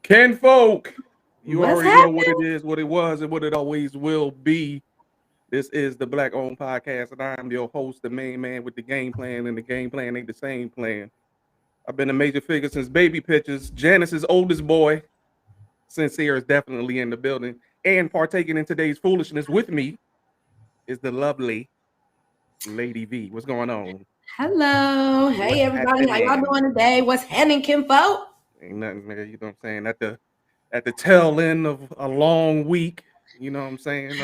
Ken Folk, you What's already know what it happening? is, what it was, and what it always will be. This is the Black Owned Podcast, and I'm your host, the main man with the game plan, and the game plan ain't the same plan. I've been a major figure since baby pictures. Janice's oldest boy, Sincere, is definitely in the building. And partaking in today's foolishness with me is the lovely Lady V. What's going on? Hello. Hey, What's everybody. How y'all happening? doing today? What's happening, Kimbo? Ain't nothing, nigga. You know what I'm saying? At the tail end of a long week. You know what I'm saying?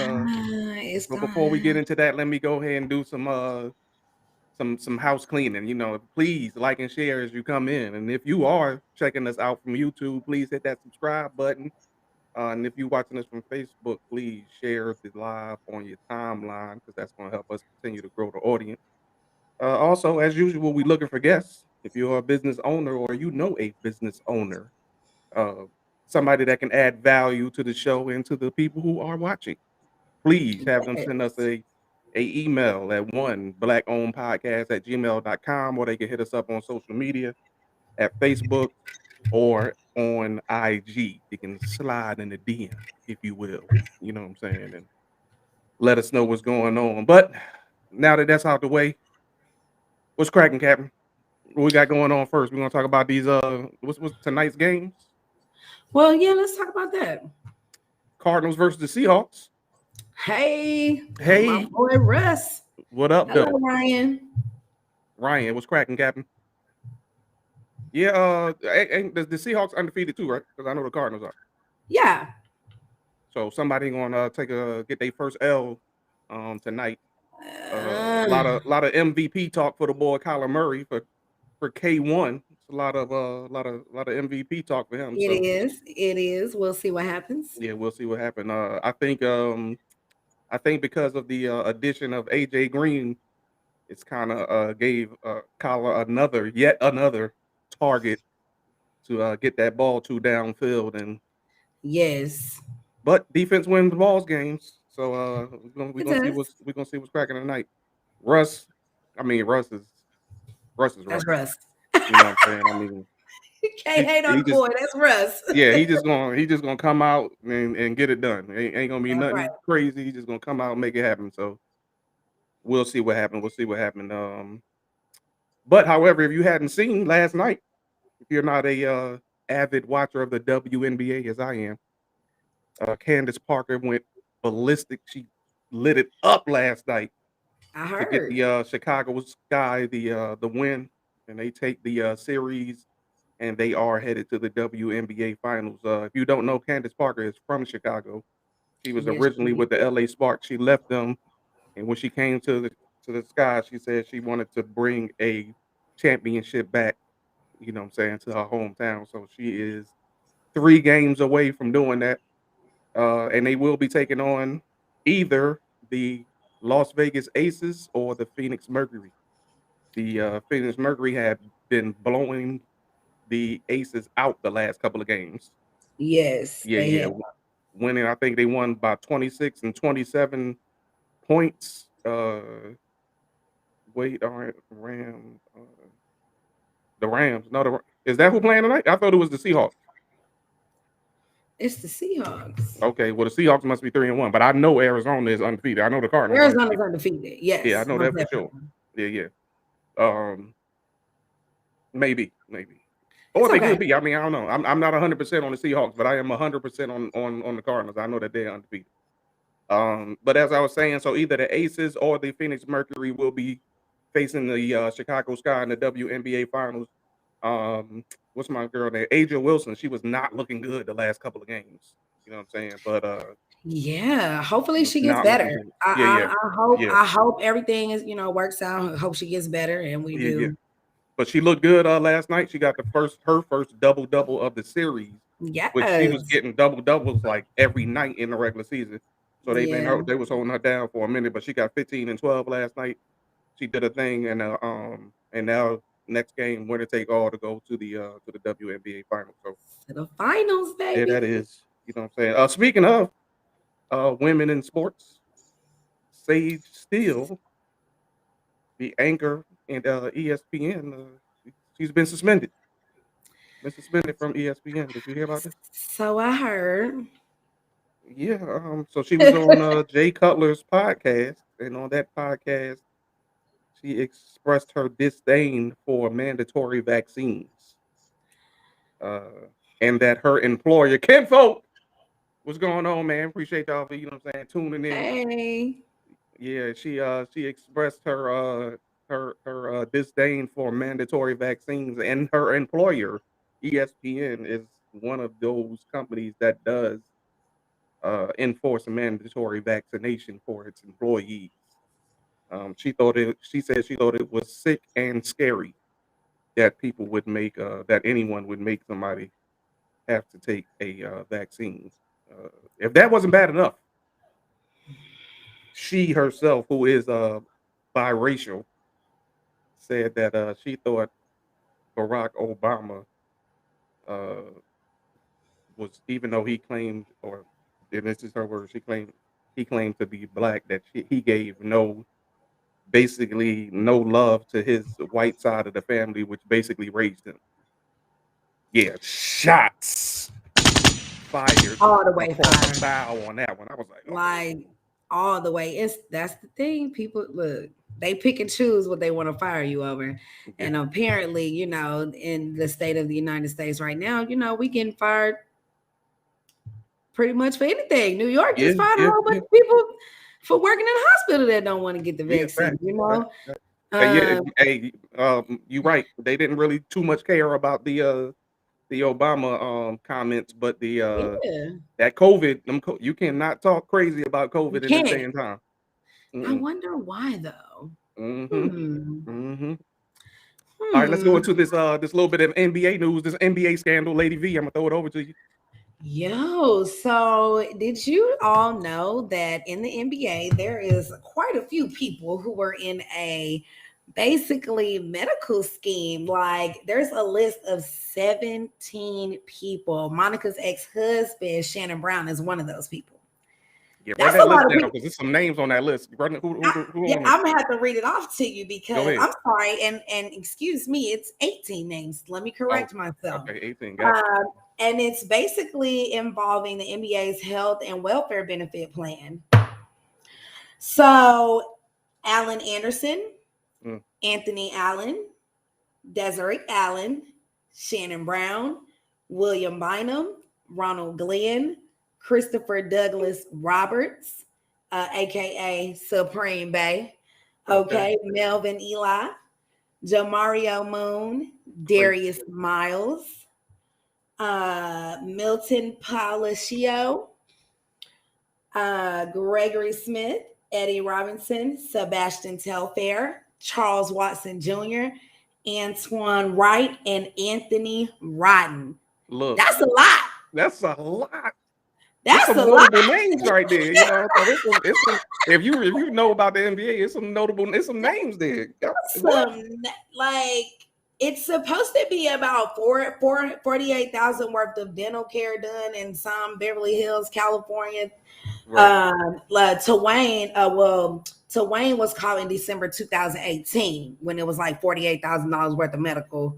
It's But before we get gone. into that, let me go ahead and do some house cleaning. Please like and share as you come in. And if you are checking us out from YouTube, please hit that subscribe button. And if you're watching us from Facebook, please share the live on your timeline because that's going to help us continue to grow the audience. Also, as usual, we're looking for guests. If you're a business owner or you know a business owner, uh, somebody that can add value to the show and to the people who are watching, please have them send us Yes. a email at one blackownedpodcast@gmail.com, or they can hit us up on social media at Facebook or on IG. You can slide in the DM, if you will. You know what I'm saying? And let us know what's going on. But now that that's out the way, what's cracking, Captain? What we got going on first? We're gonna talk about these what's tonight's games? Well, yeah, let's talk about that. Cardinals versus the Seahawks. Hey, my Hey, boy Russ. what up Hello, though? Ryan. Ryan, what's cracking, Captain? Yeah, ain't the Seahawks undefeated too, right? Because I know the Cardinals are. Yeah. So somebody gonna get their first L tonight. A Uh, lot of MVP talk for the boy Kyler Murray for K1. It's a lot of MVP talk for him. it So is. It is. We'll see what happens. yeah, we'll see what happens. I think because of the addition of AJ Green, it's kind of gave Kyler yet another target to get that ball to downfield. And Yes. but defense wins balls games. So we're It gonna see does. what's cracking tonight. Russ, I mean Russ is That's Russ. Russ. You know what I'm saying? I mean You can't he, hate on he the just boy. That's Russ. yeah he just gonna come out and get it done. Ain't gonna be That's right. nothing crazy. He's just gonna come out and make it happen. So we'll see what happens. We'll see what happens. But however, if you hadn't seen last night, if you're not a avid watcher of the WNBA as I am, Candace Parker went ballistic. She lit it up last night I to get heard. the Chicago Sky the win, and they take the series, and they are headed to the WNBA finals. If you don't know, Candace Parker is from Chicago. She was Yes, originally she with the LA Sparks. She left them, and when she came to the Sky, she said she wanted to bring a championship back. You know what I'm saying, to her hometown. So she is 3 games away from doing that. And they will be taking on either the Las Vegas Aces or the Phoenix Mercury. The Phoenix Mercury had been blowing the Aces out the last couple of games. Yes, Yeah, they yeah. have. Winning, I think they won by 26 and 27 points. Wait, all right, Rams. The Rams. No, is that who playing tonight? I thought it was the Seahawks. It's the Seahawks. Okay, well the Seahawks must be 3-1, but I know Arizona is undefeated. I know the Cardinals are Arizona's undefeated. undefeated. Yeah, I Yes, know most that for sure. definitely. Yeah, yeah. Um, maybe, or It's they okay. could be. I mean, I don't know. I'm not 100% on the Seahawks, but I am 100% on the Cardinals. I know that they're undefeated. But as I was saying, so either the Aces or the Phoenix Mercury will be facing the Chicago Sky in the WNBA Finals. What's my girl name? Aja Wilson. She was not looking good the last couple of games. You know what I'm saying? But Yeah, hopefully she was she gets not looking better. good. I, Yeah, yeah, I I hope yeah, I hope everything is works out. I hope she gets better, and we yeah, yeah. do. But she looked good last night. She got her first double double of the series, which she was Yes. getting double doubles like every night in the regular season. So Yeah. they was holding her down for a minute, but she got 15 and 12 last night. She did a thing, and now next game winner take all to go to the WNBA finals. So To the finals, yeah, that baby. is, you know what I'm saying. Speaking of women in sports, Sage Steele, the anchor and ESPN, she's been suspended. been suspended from ESPN. Did you hear about this? So I heard. Yeah. So she was on Jay Cutler's podcast, and on that podcast, she expressed her disdain for mandatory vaccines, and that her employer, Ken Folk, what's going on, man? Appreciate y'all for tuning in. Hey. Yeah, she expressed her disdain for mandatory vaccines, and her employer, ESPN, is one of those companies that does enforce a mandatory vaccination for its employees. She said she thought it was sick and scary that people would make that anyone would make somebody have to take a vaccine. If that wasn't bad enough, she herself, who is biracial, said that she thought Barack Obama was, even though he claimed, or and this is her word, he claimed to be black, that he gave basically no love to his white side of the family, which basically raised him. Yeah, shots fired All the way across the fired. bow on that one. I was like, Like all the way. That's the thing. People look, they pick and choose what they want to fire you over. yeah. And apparently, in the state of the United States right now, we getting fired pretty much for anything. New York just fired a whole bunch of people for working in the hospital that don't want to get the vaccine. You're right. They didn't really too much care about the Obama comments, but that COVID, you cannot talk crazy about COVID in this day and time. I wonder why though. All right, let's go into this little bit of NBA news, this NBA scandal. Lady V, I'm gonna throw it over to you. Yo, so did you all know that in the NBA there is quite a few people who were in a basically medical scheme? Like there's a list of 17 people. Monica's ex-husband, Shannon Brown, is one of those people. Yeah, that's a lot of people, because there's some names on that list. I'm gonna have to read it off to you because I'm sorry, and excuse me, it's 18 names. Let me correct myself. Okay, 18. And it's basically involving the NBA's health and welfare benefit plan. So, Alan Anderson, Anthony Allen, Desiree Allen, Shannon Brown, William Bynum, Ronald Glenn, Christopher Douglas Roberts, aka Supreme Bay, Melvin Eli, Jamario Moon, Darius Miles, Milton Palacio, Gregory Smith, Eddie Robinson, Sebastian Telfair, Charles Watson Jr., Antoine Wright, and Anthony Rodden. Look, that's a lot. That's a lot. That's some notable names right there. If you know about the NBA, it's some names there. It's supposed to be about 48,000 worth of dental care done in some Beverly Hills, California. Right. Twain was called in December 2018 when it was like $48,000 worth of medical,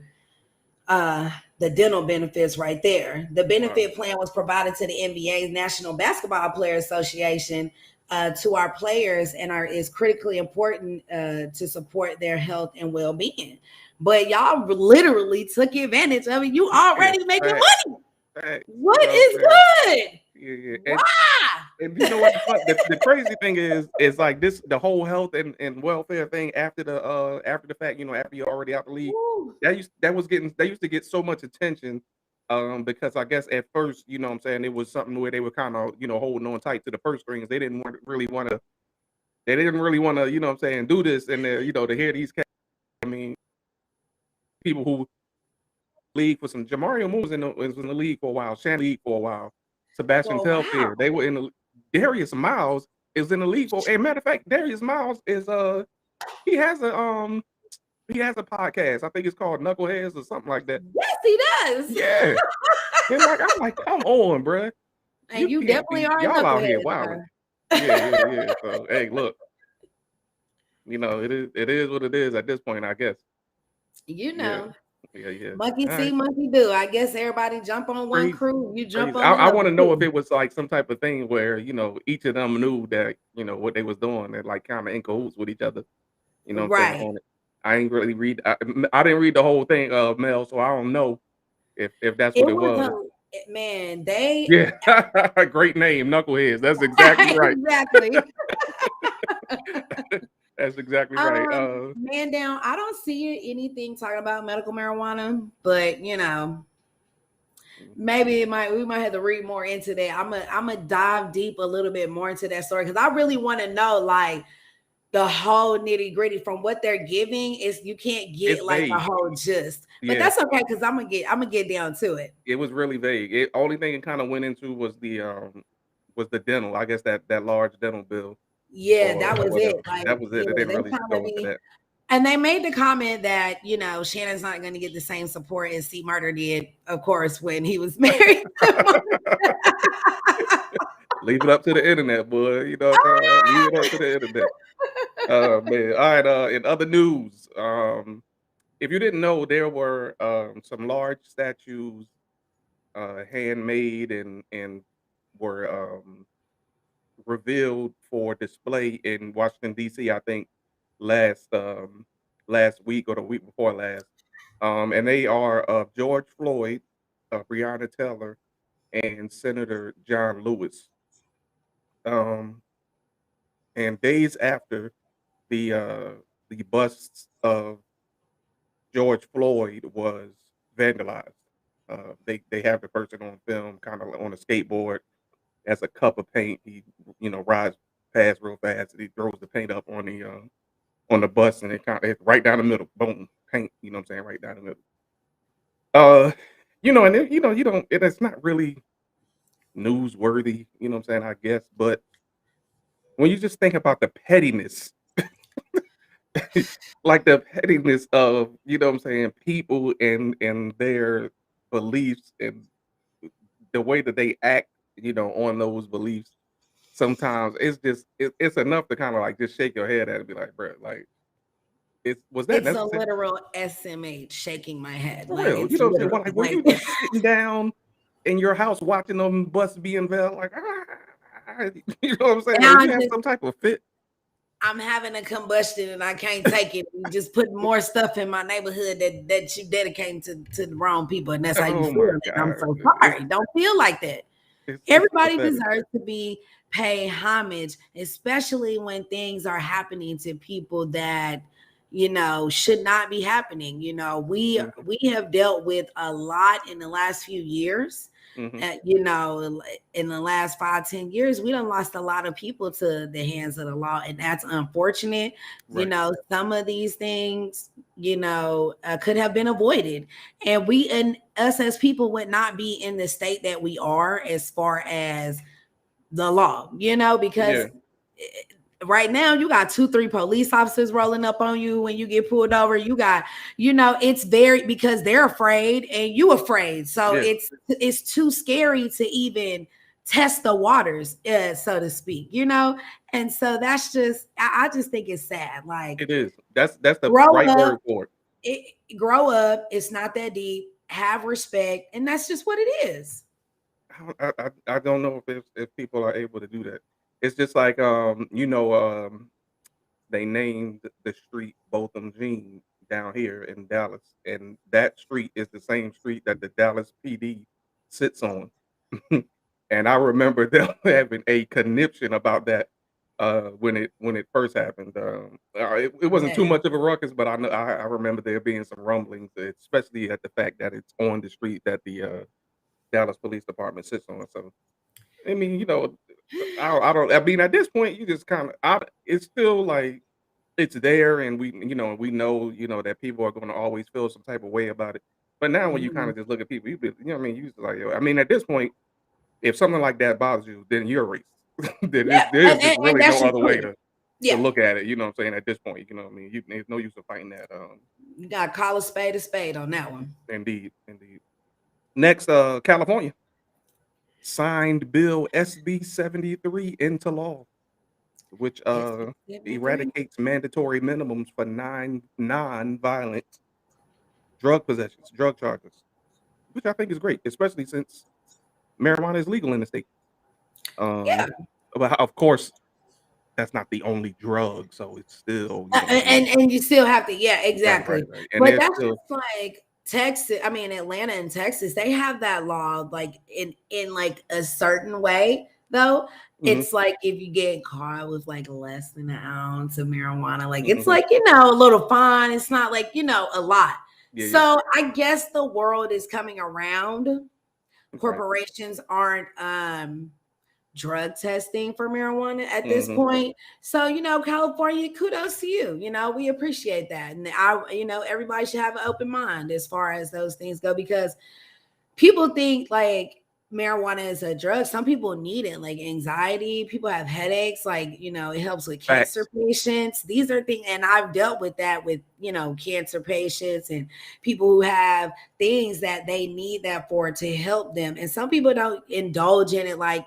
the dental benefits right there. The benefit plan was provided to the NBA's National Basketball Players Association to our players and is critically important to support their health and well-being. But y'all literally took advantage of it. You already making money. What is good? Yeah. Why? And you know what? The crazy thing is like this: the whole health and welfare thing after the fact. After you're already out the league, they used to get so much attention. Because I guess at first, it was something where they were kind of holding on tight to the purse strings. They didn't really want to. They didn't really want to, do this and to hear these. People who league for some. Jamario Moon was in the league for a while. Shannon league for a while. Sebastian Telfair. They were in the. Darius Miles is in the league for. A matter of fact, Darius Miles is he has a podcast. I think it's called Knuckleheads or something like that. Yes, he does. Yeah. And I'm like, come on, bro. And you definitely are. Y'all out here wilding. Yeah. So hey, look. It is what it is at this point, I guess. Yeah. Yeah. Monkey All see, right. monkey do. I guess everybody jump on one Crazy. crew, you jump Crazy. on I another want to know if crew. it was like some type of thing where, each of them knew that, what they was doing and like kind of in cahoots with each other. You know what I'm saying Right. on it. I ain't really read. I didn't read the whole thing, Mel, so I don't know if that's what It it was was. man, they Yeah, great name, Knuckleheads. That's exactly right. exactly. That's exactly right. Man down, I don't see anything talking about medical marijuana, but maybe we might have to read more into that. I'm gonna dive deep a little bit more into that story because I really want to know like the whole nitty gritty. From what they're giving is you can't It's get like the vague. whole gist, but Yeah, that's okay because I'm gonna get down to it. it was really vague. It only thing it kind of went into was the dental. I guess that large dental bill Yeah, or that was it. whatever. Like, That was yeah, it. It didn't they really kind go of into be, that. and they made the comment that Shannon's not going to get the same support as C. Murder did, of course, when he was married. Leave it up to the internet, boy. You know what I'm talking about? Leave it up to the internet. Man. All right. In other news, if you didn't know, there were some large statues, handmade and were revealed for display in Washington D.C. I think last last week or the week before last, and they are of George Floyd, Breonna Taylor, and Senator John Lewis. Um, and days after the bust of George Floyd was vandalized, they have the person on film, kind of on a skateboard as a cup of paint. He rides past real fast. And he throws the paint up on the bus, and it kind of right down the middle, boom, paint. You know what I'm saying? Right down the middle. Uh, and then, you don't. It's not really newsworthy. You know what I'm saying? I guess, but when you just think about the pettiness, like the pettiness of what I'm saying, people and their beliefs and the way that they act, on those beliefs. Sometimes it's enough to kind of like just shake your head at it and be like, bro, like was that It's a necessary? literal SMH shaking my head. For Like, real. You it's know what I'm saying? literally Well, like, were like you just sitting down in your house watching them busts being veiled? Like, you know what I'm saying? Like, now you have some type of fit. I'm having a combustion and I can't take it. You just put more stuff in my neighborhood that you dedicating to the wrong people, and that's how you Oh feel. my And I'm God. so It's sorry. Don't feel like that. it's Everybody pathetic. deserves to be paid homage, especially when things are happening to people that should not be happening. Mhm, We have dealt with a lot in the last few years. mhm. In the last 5-10 years, we done lost a lot of people to the hands of the law, and that's unfortunate. Right. Some of these things could have been avoided, and we and us as people would not be in the state that we are as far as the law, because Yeah. right now you got 2-3 police officers rolling up on you when you get pulled over. You got it's very, because they're afraid and you afraid, so Yeah. it's too scary to even test the waters, so to speak. And so that's just, I just think it's sad. Like, It is. That's the grow right up, word for it. grow up. It's not that deep. Have respect, and that's just what it is. I don't know if people are able to do that. It's just like they named the street Botham Jean down here in Dallas, and that street is the same street that the Dallas PD sits on. And I remember them having a conniption about that when it first happened. It wasn't too Yeah. much of a ruckus, but I remember there being some rumblings, especially at the fact that it's on the street that the Dallas Police Department sits on. So I mean, I don't. I mean, at this point, you just kind of. It's still like it's there, and we know, that people are going to always feel some type of way about it. But now, when you kind Mhm. of just look at people, what I mean, you just like, yo, I mean, at this point, if something like that bothers you, then you're a racist. Then Yeah, there's just and really that's no just other way clear. to Yeah, look at it. You know what I'm saying? At this point, what I mean, there's no use of fighting that. you got to call a spade on that one. Indeed, indeed. Next, California signed Bill SB 73 into law, which SB 73. eradicates mandatory minimums for non-violent drug possessions, drug charges, which I think is great, especially since marijuana is legal in the state. Yeah. Um, but of course, that's not the only drug, so it's still, you know what I mean? And you still have to, yeah, exactly. Right, and But there's that's still just like Texas. I mean, Atlanta and Texas, they have that law like in like a certain way, though. mhm, It's like if you get caught with like less than an ounce of marijuana, like it's mhm, like, a little fine. It's not like, a lot. yeah, So I guess the world is coming around. right, Corporations aren't drug testing for marijuana at this mhm, point. So, California, kudos to you. We appreciate that. And everybody should have an open mind as far as those things go, because people think like marijuana is a drug. Some people need it, like anxiety. People have headaches. Like, it helps with cancer facts, patients. These are things, and I've dealt with that with, cancer patients and people who have things that they need that for to help them. And some people don't indulge in it, like,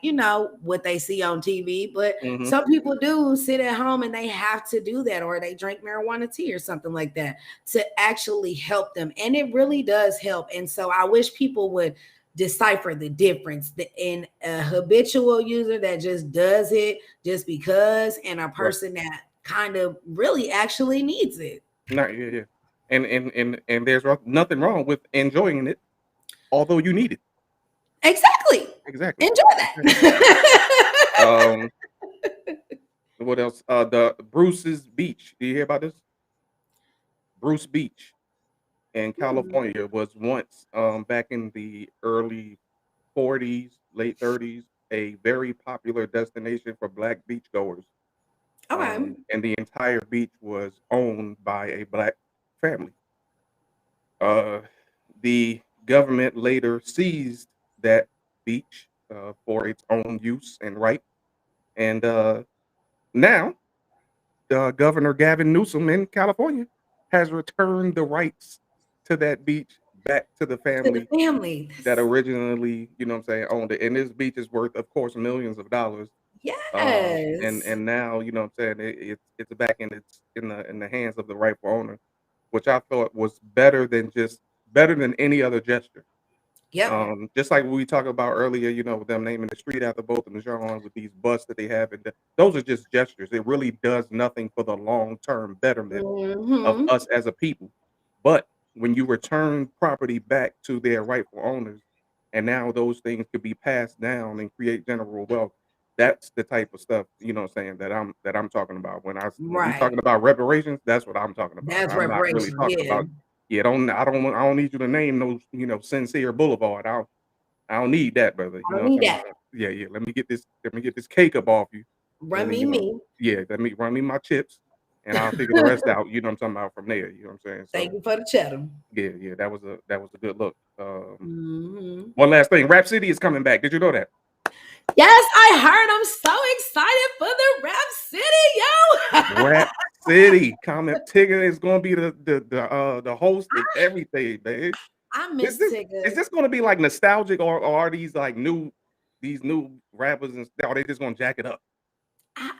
what they see on TV, but mhm, some people do sit at home and they have to do that, or they drink marijuana tea or something like that to actually help them. And it really does help. And so I wish people would decipher the difference in a habitual user that just does it just because, and a right, person that kind of really actually needs it. yeah, yeah, and there's nothing wrong with enjoying it, although you need it. Exactly. Exactly, Enjoy exactly. that. Um, what else? The Bruce's Beach. Do you hear about this? Bruce Beach in Hmm. California was once, back in the early 40s, late 30s, a very popular destination for black beachgoers. Okay. And the entire beach was owned by a black family. Uh, the government later seized that beach for its own use and right. And now, Governor Gavin Newsom in California has returned the rights to that beach back to the To the family family. that originally, you know what I'm saying, owned it. And this beach is worth, of course, millions of dollars. And Yes. now, you know what I'm saying, it's back in the hands of the rightful owner, which I thought was better than any other gesture. Yep. Just like we talked about earlier, with them naming the street after both of them, John, with these busts that they have, and those are just gestures. It really does nothing for the long term betterment of Hmm. us as a people. But when you return property back to their rightful owners, and now those things could be passed down and create general wealth, that's the type of stuff, what I'm saying, that I'm talking about. When we Right. talking about reparations, that's what I'm talking about. That's I'm not really reparations. talking Yeah. about, yeah, I don't need you to name those, Sincere Boulevard. I don't need that, brother. I You know don't what need I'm talking that. about? Yeah, yeah. Let me get this cake up off you. And Run then, me me. yeah, let me run me my chips and I'll figure the rest out, you know what I'm talking about from there. You know what I'm saying? Thank So you for the cheddar. yeah, yeah, that was a good look. Hmm. One last thing, Rap City is coming back. Did you know that? Yes, I heard. I'm so excited for the Rap City, yo. Rap City, Comet Tigger is gonna be the host and everything, man. I Is miss this is Tigger. this gonna be like nostalgic or are these like these new rappers and are they just gonna jack it up?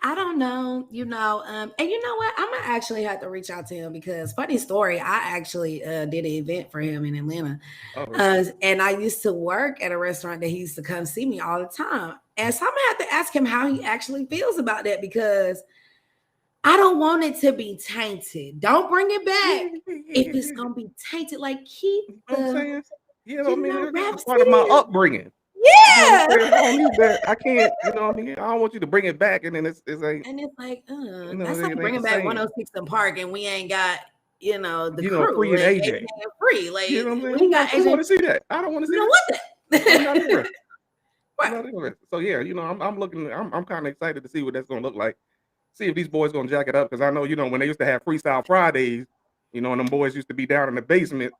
I don't know, and you know what? I'm gonna actually have to reach out to him because funny story, I actually did an event for him in Atlanta. Oh, really? And I used to work at a restaurant that he used to come see me all the time. And so I'm gonna have to ask him how he actually feels about that because I don't want it to be tainted. Don't bring it Yeah, back yeah, yeah, if yeah, it's yeah. gonna be tainted. Like keep You know what I'm the, saying? You know what I mean? This Rap is part of my City. upbringing. You know what I'm Yeah. saying? I don't need that. I can't, you know what I mean? I don't want you to bring it back and then it's ain't, And it's like, that's like it ain't the bringing back same. 106 in Park, and we ain't got, the crew, Free and like AJ. AJ and Free. Like You know what I'm saying? we got Who AJ. wanna see that? I don't wanna We see don't that. want I'm not that. interested. I'm Right. not interested. So yeah, I'm kinda excited to see what that's gonna look like. See if these boys gonna jack it up because I know, when they used to have Freestyle Fridays, and them boys used to be down in the basement,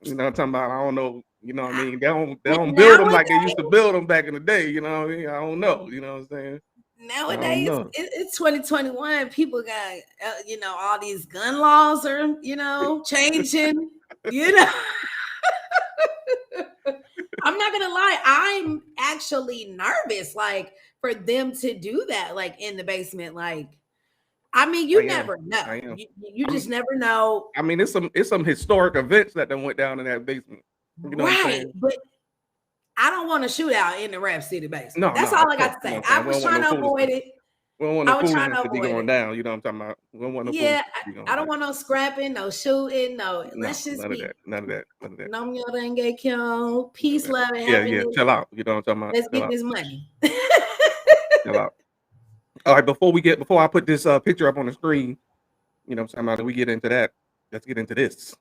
I'm talking about, I don't know, you know what I mean? They don't build them like they used to Nowadays, build them back in the day, you know what I mean? I don't know, you know what I'm saying? I don't nowadays know. it's 2021. People got all these gun laws are changing. You know, I'm not gonna lie. I'm actually nervous, like for them to do that, like in the basement, like. I mean, I you am. never know. I am. You I'm just never know. I mean, it's some historic events that done went down in that basement. You know what I'm Right. saying? But I don't want to shoot out in the Rap City basement. No, That's no, all of I course. got to You know say. what I'm saying? I We don't was want trying no to avoid foolishness. it. We don't want I no was trying foolishness to to be avoid going it. down. You know what I'm talking about? We don't want no Yeah, foolishness to be going I don't down. want no scrapping, no shooting, no. No, Let's just none of be that. None of that. None of that. Nam yo denge kyo, None of peace, that. love, and Yeah, yeah. happiness. Chill out. You know what I'm talking about? Let's Chill get out. this money. Chill out. All right, before I put this picture up on the screen, you know what I'm talking about, we get into that. Let's get into this.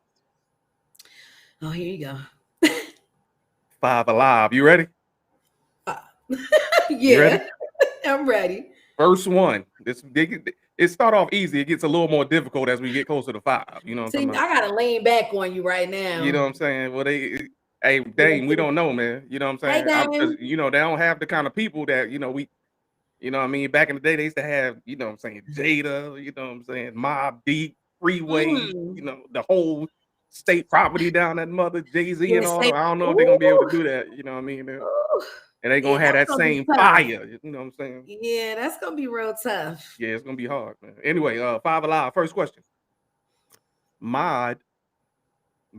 Oh, here you go. 5 Alive. You ready? Yeah, ready? I'm ready. First one. It start off easy. It gets a little more difficult as we get closer to 5. You know what I'm See, talking about? I gotta lean back on you right now. You know what I'm saying? Well, hey, Dame, we don't know, man. You know what I'm Hey, saying? Because Dame. you know they don't have the kind of people that you know we. You know what I mean? Back in the day, they used to have, you know what I'm saying, Jada, you know what I'm saying, Mob Deep, Freeway, you know, the whole state property down that mother, Jay-Z Yeah, and all say, that. I don't know if they're gonna be able to ooh, do that, you know what I mean? And ooh. they gonna Yeah, have that's that gonna be same tough. fire, you know what I'm saying? Yeah, that's gonna be real tough. Yeah, it's gonna be hard, man. Anyway, 5 Alive, first question. Mod,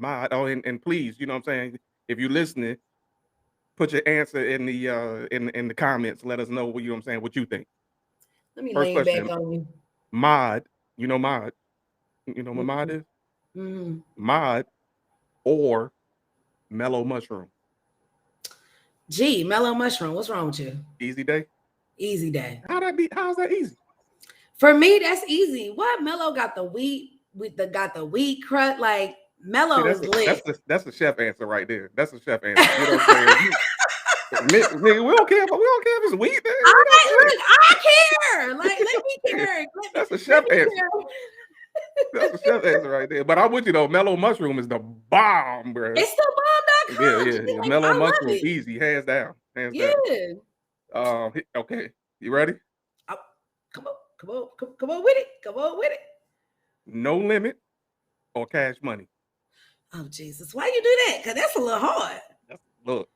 oh, and please, you know what I'm saying, if you're listening, put your answer in the comments. Let us know what you know what I'm saying, what you think. Let me First lean back question. on you. Mod, you know Mod. You know what Mod is? Mm-hmm. Mod or Mellow Mushroom? Gee, Mellow Mushroom, what's wrong with you? Easy day. Easy day. How's that easy? For me, that's easy. What Mellow got the wheat crust? Like Mellow is lit. That's the chef answer right there. That's the chef answer. You know what I'm saying? Nigga, we don't care if it's wheat. Man. I care. Like, let me care. That's the chef answer. That's the chef answer right there. But I'm with you though. Mellow Mushroom is the bomb, bro. It's the bomb.com. Yeah. Like, Mellow I love Mushroom, it. easy, hands down. Yeah. Okay. You ready? Come on with it. Come on with it. No Limit or Cash Money? Oh Jesus, why you do that? Because that's a little hard. Look.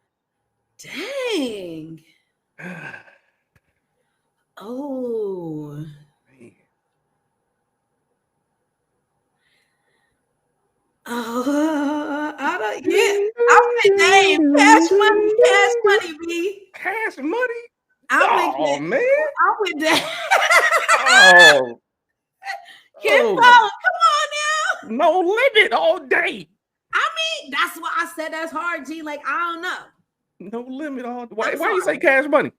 Dang. Oh. Man. I don't. Yeah, I'm with Dave. Cash money, B. Cash Money? I'm man. I'm with Dave. Oh. Can't follow. Come on now. No Limit all day. I mean, that's why I said that's hard, G. Like, I don't know. No Limit all day. Why you say Cash Money?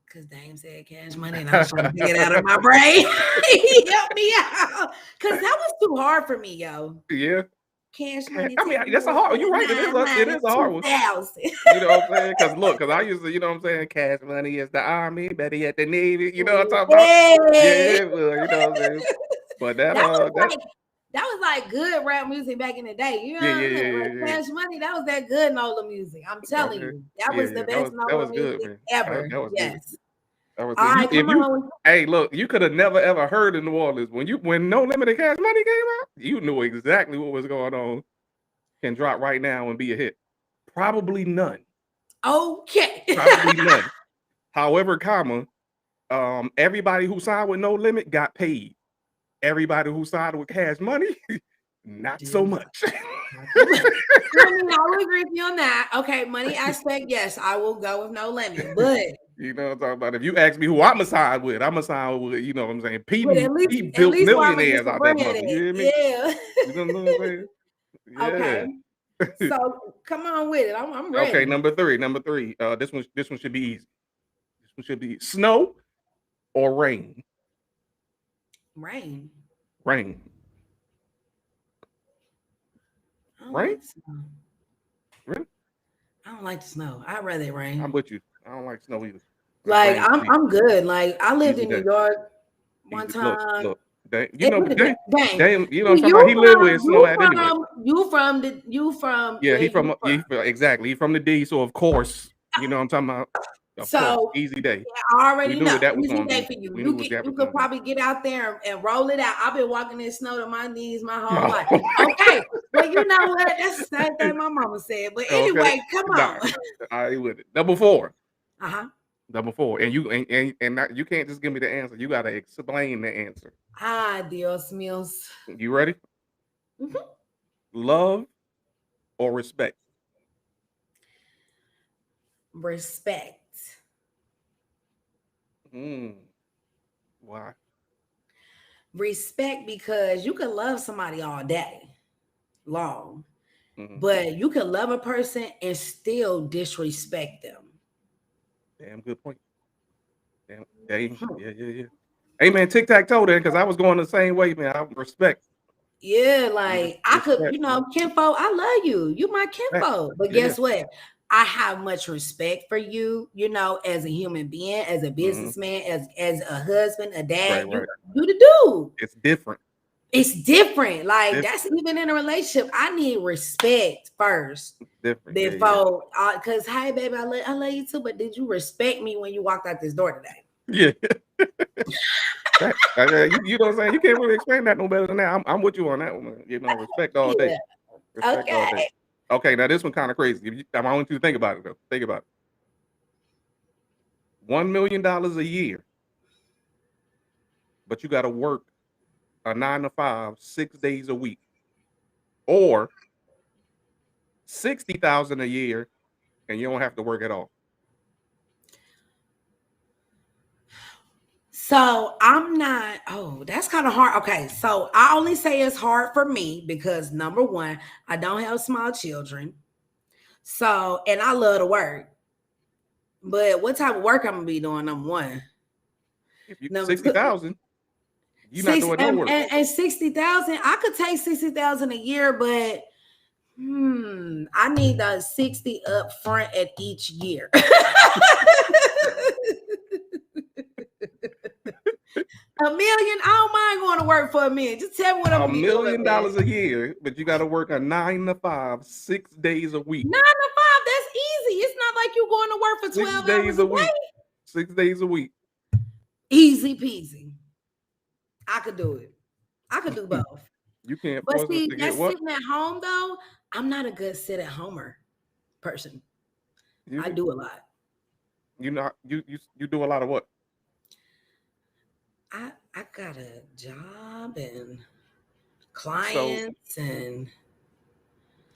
Because Dame said Cash Money, and I was trying to get it out of my brain. He helped me out. Because that was too hard for me, yo. Yeah. Cash Money. I mean, that's a hard. You're right. It is a hard one. You know what I'm saying? Because I used to, you know what I'm saying? Cash Money is the Army, better yet the Navy. You know what I'm talking about? Yeah, well, you know what I'm saying? But that was like good rap music back in the day. You know what I'm saying? Like Cash Money, that was that good NOLA music. I'm telling you. That was the best NOLA music good, ever. That was yes. Good. That was all right, come on. Hey, look, you could have never ever heard in New Orleans when No Limit and Cash Money came out, you knew exactly what was going on. Can drop right now and be a hit. Probably none. Okay. Probably none. However, everybody who signed with No Limit got paid. Everybody who signed with Cash Money, not so much. I mean, I will agree with you on that. Okay, money aspect, yes, I will go with No Limit. But you know what I'm talking about? If you ask me who I'm sign with, you know what I'm saying? Pete built millionaires out that mother. You hear me? Yeah. You know what I'm saying? Yeah. Okay. So come on with it. I'm ready. Okay, number three. This one should be easy. This one should be snow or rain. Rain. Rain. Really? I don't like the snow. I'd rather it rain. I'm with you. I don't like snow either. Like I'm good. Like I lived in New York one time. Look. Dame, you know what I'm talking about? He lived where it snowed at anyway. Yeah, exactly. He from the D, so of course, you know what I'm talking about. So easy day. Yeah, I already know. That was easy day for you. You could probably get out there and roll it out. I've been walking in snow to my knees my whole life. Okay, well, you know what? That's the same thing my mama said. But anyway, come on. I with it. Number 4. Number four, and you can't just give me the answer. You got to explain the answer. Ah, Dios míos. You ready? Mhm. Love or respect? Respect. Why? Respect, because you can love somebody all day long, Mhm. but you can love a person and still disrespect them. Damn good point. Yeah, Hmm. yeah. Hey man, tic tac toe then, because I was going the same way, man. I respect. Yeah, like I could, Respect, man. kinfolk, I love you. You my Respect. kinfolk. But Yeah. guess what? I have much respect for you, as a human being, as a businessman, as a husband, a dad. Right. You the dude. It's different. It's different. Like Different. that's even in a relationship. I need respect first Different. Yeah. before, because hey, baby, I love you too. But did you respect me when you walked out this door today? Yeah. You know what I'm saying? You can't really explain that no better than that. I'm with you on that one, man. Respect all day. Yeah. Respect all day. Okay. Okay, now this one kind of crazy. I want you to think about it though. Think about it. $1 million a year, but you got to work a 9 to 5, 6 days a week, or 60,000 a year, and you don't have to work at all. So I'm not, that's kind of hard. Okay. So I only say it's hard for me because number one, I don't have small children. So, and I love to work. But what type of work I'm gonna be doing, number one? If you Number two, 60,000, you're not doing no work. and 60,000, I could take 60,000 a year, but I need the 60 up front at each year. $1 million, I don't mind going to work for $1 million. Just tell me what I'm gonna $1 be doing. million a year, but you got to work a 9 to 5, 6 days a week. 9 to 5, that's easy. It's not like you going to work for 6 12 days hours a a week. day. 6 days a week. Easy peasy. I could do it. I could do both. You can't But force us see, to that's get what? sitting at home though. I'm not a good sit-at-homer person. I do a lot. You do a lot of what? I got a job and clients and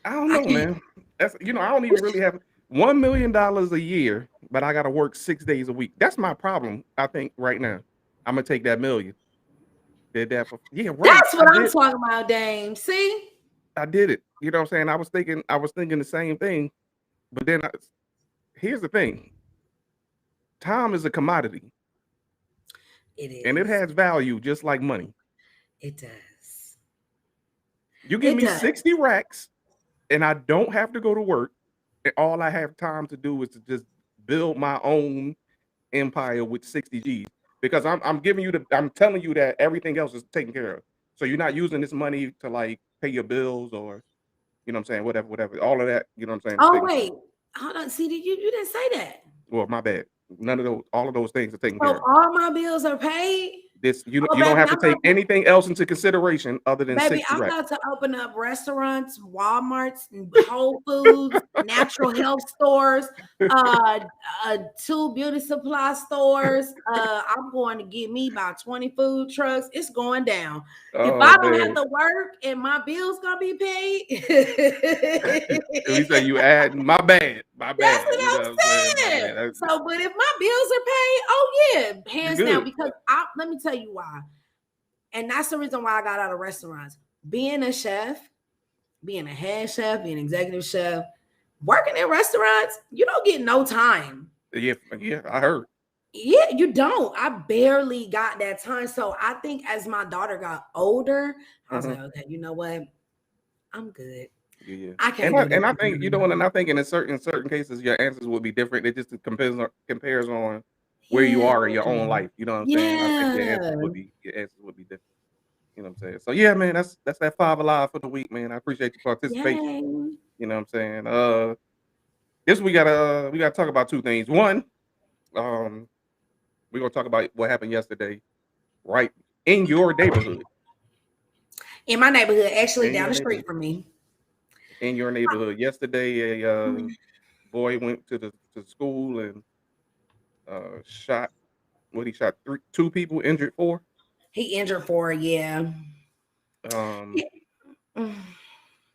I don't know, man. That's I don't even really have $1 million a year, but I got to work 6 days a week. That's my problem. I think right now, I'm gonna take that million. Did that for right. That's what I'm talking about, Dame. See, I did it. You know what I'm saying? I was thinking the same thing, but then here's the thing: time is a commodity. it is, and it has value just like money. It does. You give me 60 racks, and I don't have to go to work, and all I have time to do is to just build my own empire with 60 G's. Because I'm telling you that everything else is taken care of. So you're not using this money to like pay your bills or what I'm saying, whatever. All of that, you know what I'm saying? Oh wait, hold on. See, you didn't say that. Well, my bad. All of those things are taken care of. All my bills are paid. You don't have to take anything else into consideration other than baby, 60 I'm racks. about to open up restaurants, Walmarts, Whole Foods, natural health stores, 2 beauty supply stores. I'm going to get me about 20 food trucks. It's going down. If I don't have to work and my bills gonna be paid. We say you add my bad. That's what I'm saying. So, but if my bills are paid, oh yeah, hands down. Because let me tell you why. And that's the reason why I got out of restaurants. Being a chef, being a head chef, being an executive chef, working in restaurants, you don't get no time. Yeah, I heard. Yeah, you don't. I barely got that time. So I think as my daughter got older, I was like, okay, you know what? I'm good. Yeah. I can't. And I think and I think in certain cases your answers will be different. It just compares on where you are in your own life. You know what I'm saying? I think your answers would be different. You know what I'm saying? So yeah, man, that's that 5 Alive for the week, man. I appreciate your participation. You know what I'm saying? This we gotta talk about 2 things. One, we're gonna talk about what happened yesterday, right in your neighborhood. In my neighborhood, actually down the street from me. In your neighborhood. Yesterday, a boy went to school and shot what he shot two people, injured four. He injured 4, yeah. Um, Yeah. Mm,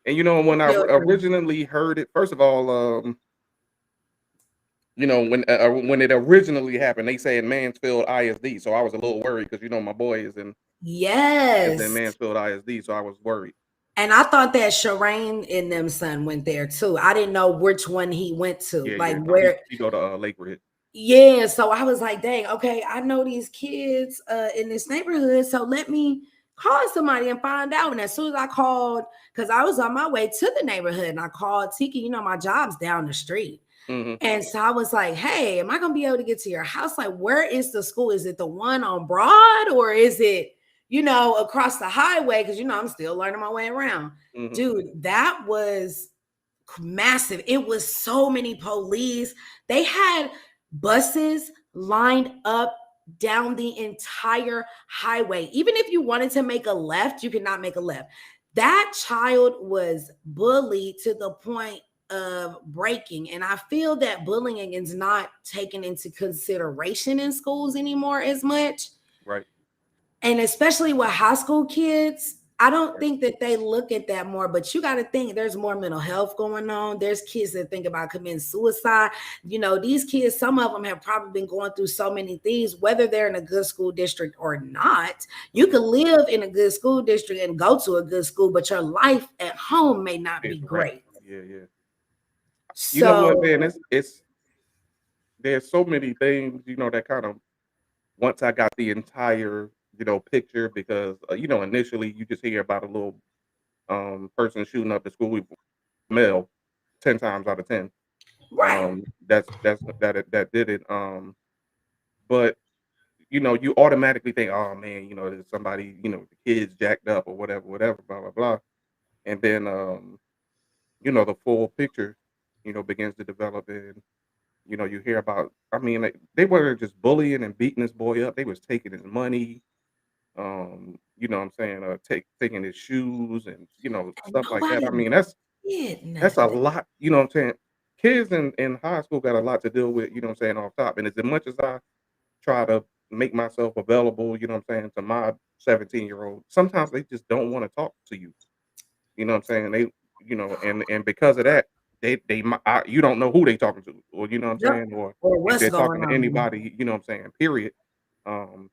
and you know when I children. originally heard it, first of all, you know when it originally happened, they said Mansfield ISD, so I was a little worried because you know my boy is in Yes. Mansfield ISD, so I was worried. And I thought that Shireen and them son went there too. I didn't know which one he went to, Yeah, like yeah. No, where. he go to Lake Ridge. Yeah, so I was like, dang, okay, I know these kids in this neighborhood, so let me call somebody and find out. And as soon as I called, because I was on my way to the neighborhood, and I called Tiki, you know, my job's down the street. Mm-hmm. And so I was like, hey, am I gonna be able to get to your house? Like, where is the school? Is it the one on Broad or is it, you know, across the highway? Because you know, I'm still learning my way around. Mm-hmm. Dude, that was massive. It was so many police. They had buses lined up down the entire highway. Even if you wanted to make a left, you could not make a left. That child was bullied to the point of breaking. And I feel that bullying is not taken into consideration in schools anymore as much. Right. And especially with high school kids, I don't Right. think that they look at that more, but you got to think there's more mental health going on. There's kids that think about committing suicide. You know, these kids, some of them have probably been going through so many things, whether they're in a good school district or not. You Mm-hmm. could live in a good school district and go to a good school, but your life at home may not be It's right. great. Yeah, yeah. You know what, So, man? It's there's so many things, you know, that kind of once I got the entire, you know, picture because you know, initially you just hear about a little person shooting up the school male 10 times out of 10. right. That did it. But you know, you automatically think, oh man, you know, there's somebody, you know, the kids jacked up or whatever, whatever, blah blah blah. And then you know, the full picture, you know, begins to develop and you know, you hear about I mean, like, they weren't just bullying and beating this boy up, they was taking his money, you know what I'm saying, taking his shoes and you know, And stuff like that. I nobody mean, did that's a nothing. lot, you know what I'm saying? Kids in high school got a lot to deal with, you know what I'm saying, off top. And as much as I try to make myself available, you know what I'm saying, to my 17-year-old, sometimes they just don't want to talk to you. You know what I'm saying? They, you know, and because of that, you don't know who they talking to, or you know what I'm Yep. saying, or Or if what's they're going talking to on. anybody, you know what I'm saying. Period. Um,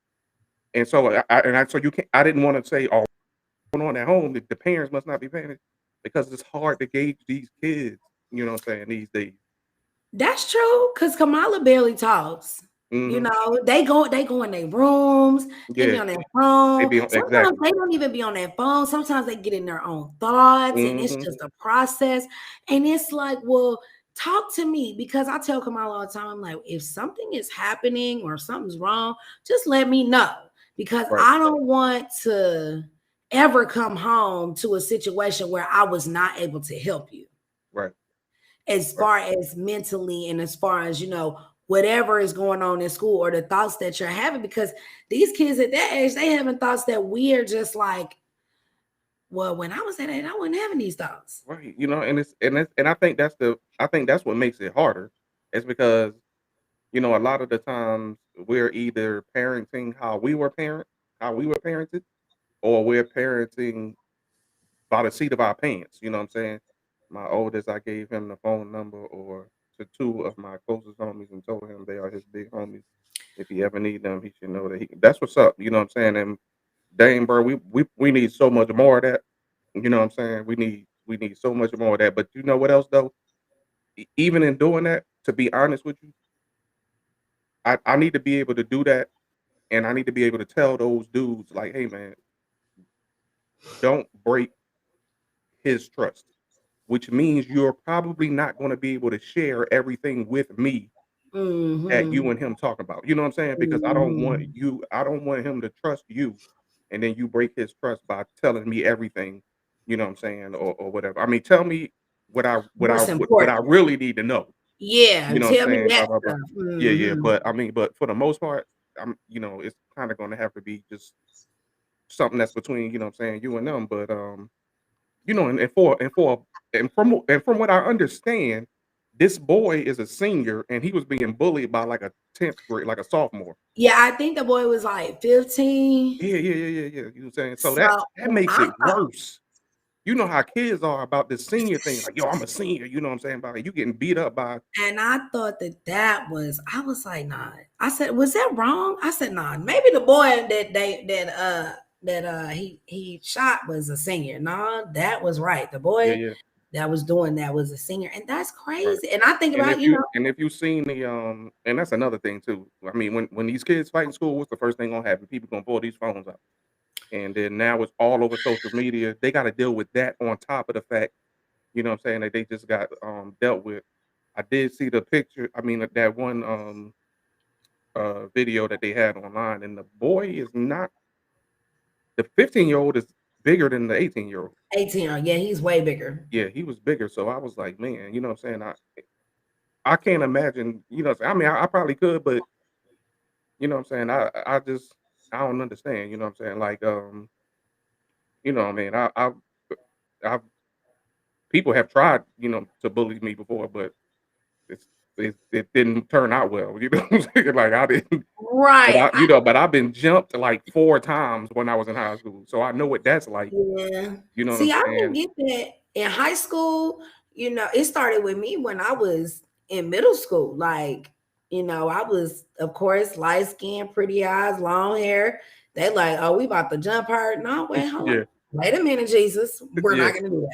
and so so you can't. I didn't want to say, oh, what's going on at home. The parents must not be paying it because it's hard to gauge these kids. You know what I'm saying these days. That's true, because Kamala barely talks. You Hmm. know, they go in their rooms, they be Yeah, on their they phone. be Sometimes exactly. they don't even be on their phone. Sometimes they get in their own thoughts, and it's Hmm. just a process. And it's like, well, talk to me because I tell Kamala all the time, I'm like, if something is happening or something's wrong, just let me know because Right, I don't want to ever come home to a situation where I was not able to help you right, as right. far as mentally and as far as you know whatever is going on in school or the thoughts that you're having because these kids at that age they having thoughts that we're just like well when I was that age I wasn't having these thoughts. Right, you know, and I think that's what makes it harder. It's because, you know, a lot of the times we're either parenting how we were parented, or we're parenting by the seat of our pants. You know what I'm saying? My oldest, I gave him the phone number or to two of my closest homies and told him they are his big homies. If he ever need them, he should know that that's what's up. You know what I'm saying? And dang, bro, we need so much more of that. You know what I'm saying? We need so much more of that. But you know what else though? Even in doing that, to be honest with you, I need to be able to do that, and I need to be able to tell those dudes like, hey man, don't break his trust. Which means you're probably not going to be able to share everything with me that you Hmm. and him talk about. You know what I'm saying? Because Hmm. I don't want him to trust you, and then you break his trust by telling me everything. You know what I'm saying, or whatever. I mean, tell me What's what I important? really need to know. Yeah, You know what tell I'm me saying? that Blah blah blah. stuff. Yeah, yeah. Hmm. But I mean, but for the most part, you know, it's kind of going to have to be just something that's between, you know what I'm saying, you and them. But you know, and from what I understand, This boy is a senior, and he was being bullied by like a 10th grade, like a sophomore. Yeah, I think the boy was like 15. Yeah. You know what I'm saying? So So that makes I it worse. You know how kids are about this senior thing, like, yo, I'm a senior. You know what I'm saying? About you getting beat up by. And I thought that was, I was like, nah. I said, was that wrong? I said, nah. Maybe the boy that he shot was a senior. Nah, that was right. The boy Yeah. that was doing that was a senior, and that's Right. crazy. And I think And about, if you've seen the and that's another thing too. I mean, when these kids fight in school, what's the first thing gonna happen? People gonna pull these phones out. And then now it's all over social media. They got to deal with that on top of the fact, you know what I'm saying, that they just got dealt with. I did see the picture. I mean, that one video that they had online, and the boy is not, the 15-year-old is bigger than the 18-year-old. 18, yeah, he's way bigger. Yeah, he was bigger. So I was like, man, you know what I'm saying? I can't imagine, you know, I mean, I probably could, but you know what I'm saying? I just I don't understand, you know what I'm saying? Like you know, I mean, I've people have tried, you know, to bully me before, but it's it didn't turn out well. You know what I'm saying? Like I didn't, but Right. but I've been jumped like 4 times when I was in high school, so I know what that's like. Yeah. You know what I'm See, I didn't saying? get that in high school. It started with me when I was in middle school. Like, I was, of course, light skin, pretty eyes, long hair. They like, oh, we about to jump her. No, wait, hold on. Yeah, Wait a minute, Jesus. We're yeah, not gonna do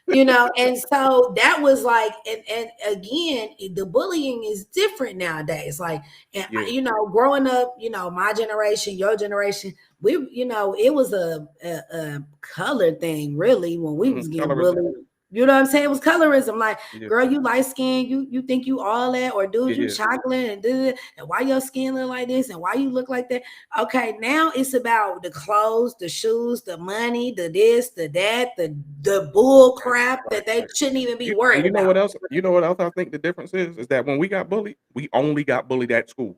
that. And so that was like, and again, the bullying is different nowadays. Like, and yeah. growing up, my generation, your generation, it was a color thing really when we was getting Colorism. bullied. You know what I'm saying? It was colorism. Like, Yeah, girl, you light skin, you think you all that, or dude, you yeah, chocolate, and why your skin look like this, and why you look like that. Okay, now it's about the clothes, the shoes, the money, the this, the that, the bull crap right, that they right. shouldn't even be And worried you know about. what else? You know what else I think the difference is that when we got bullied, we only got bullied at school.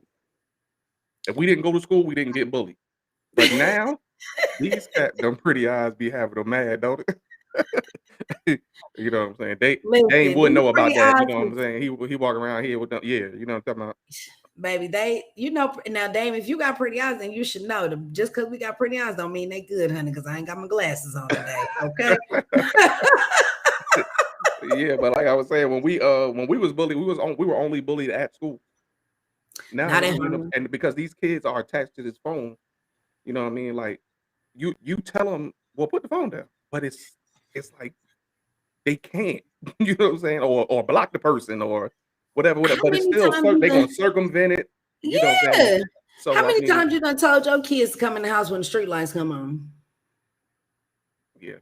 If we didn't go to school, we didn't get bullied. But now these them pretty eyes be having them mad, don't it? You know what I'm saying? Dame Listen, wouldn't these know about pretty that. You eyes, know what I'm saying? He walk around here with them. Yeah, you know what I'm talking about. baby, now, Dame, if you got pretty eyes, then you should know them. Just because we got pretty eyes don't mean they good, honey, because I ain't got my glasses on today. Okay. Yeah, but like I was saying, when we was bullied, we were only bullied at school. Not Now, at you know, home. and because these kids are attached to this phone, you know what I mean? Like you tell them, well, put the phone down, but it's like they can't. You know what I'm saying? Or block the person or whatever. How But it's many still times you they're done? gonna circumvent it. You know what I'm saying? Yeah. How So I many mean, times you done told your kids to come in the house when the street lights come on? yeah,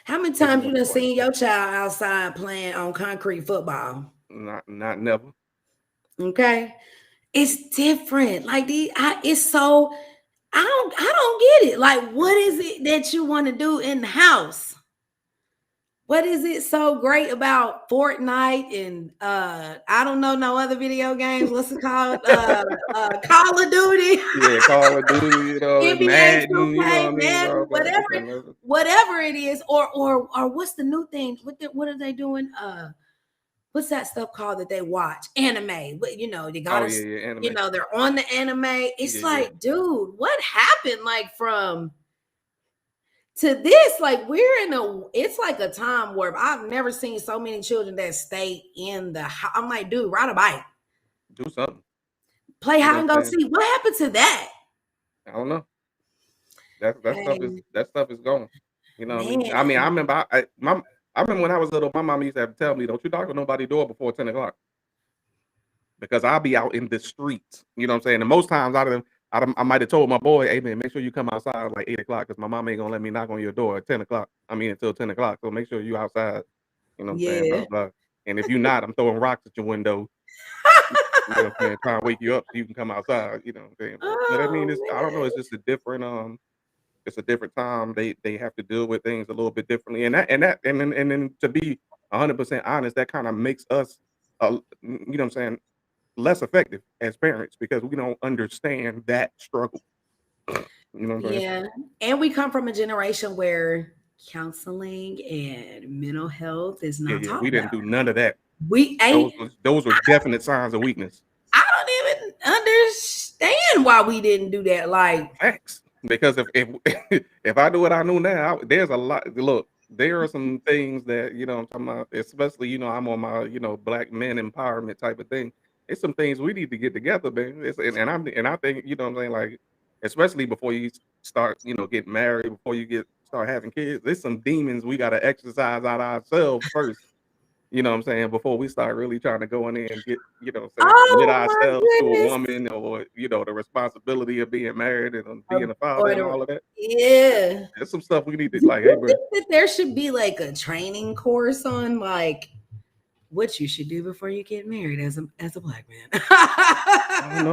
How many it's times more you done important. seen your child outside playing on concrete football? Not never. Okay. It's different. Like it's so I don't get it. Like, what is it that you want to do in the house? What is it so great about Fortnite and I don't know no other video games? What's it called? Call of Duty, Yeah, Call of Duty, you know, NBA Madden, you know what I 2K, mean? Madden, All that, this and that. whatever it is, or what's the new thing? What are they doing? What's that stuff called that they watch? Anime. But they Oh gotta, yeah, anime. they're on the anime. It's Yeah. like, dude, what happened? Like from to this, like it's like a time where I've never seen so many children that stay in the house. I'm like, dude, ride a bike, Do something. play You know hide what and I'm go saying? seek. What happened to that? I don't know. Hey, That stuff is gone. You know what I mean? man, I mean, I remember when I was little, my mom used to have to tell me, "Don't you knock on nobody's door before 10 o'clock," because I'll be out in the streets. You know what I'm saying? And most times I might have told my boy, "Hey man, make sure you come outside like 8 o'clock, because my mom ain't gonna let me knock on your door at 10 o'clock. I mean until 10 o'clock. So make sure you outside." You know what I'm saying? yeah. Blah blah. And if you're not, I'm throwing rocks at your window. You know what I'm saying? Trying to wake you up so you can come outside. You know what I'm saying? But I mean, Oh I don't know. man. It's just a different it's a different time. They have to deal with things a little bit differently, and then to be 100% honest, that kind of makes us, you know what I'm saying, less effective as parents because we don't understand that struggle. You know what I'm saying? Yeah. And we come from a generation where counseling and mental health is Yeah, not yeah. talked We didn't about. do none of that. We ain't. Those were definite signs of weakness. I don't even understand why we didn't do that. Like, Facts. Because if I knew what I knew now, there's a lot. Look, there are some things that I'm talking about. Especially, I'm on my black men empowerment type of thing. It's some things we need to get together, man. And I think what I'm saying, like, especially before you start getting married, before you start having kids, there's some demons we got to exercise out ourselves first. You know what I'm saying? Before we start really trying to go in there and get, commit oh my ourselves to a goodness. woman, or, the responsibility of being married and being a father Or and all of that. yeah. There's some stuff we need to, Do like, hey, you bro, think that there should be like a training course on like what you should do before you get married as a black man? I don't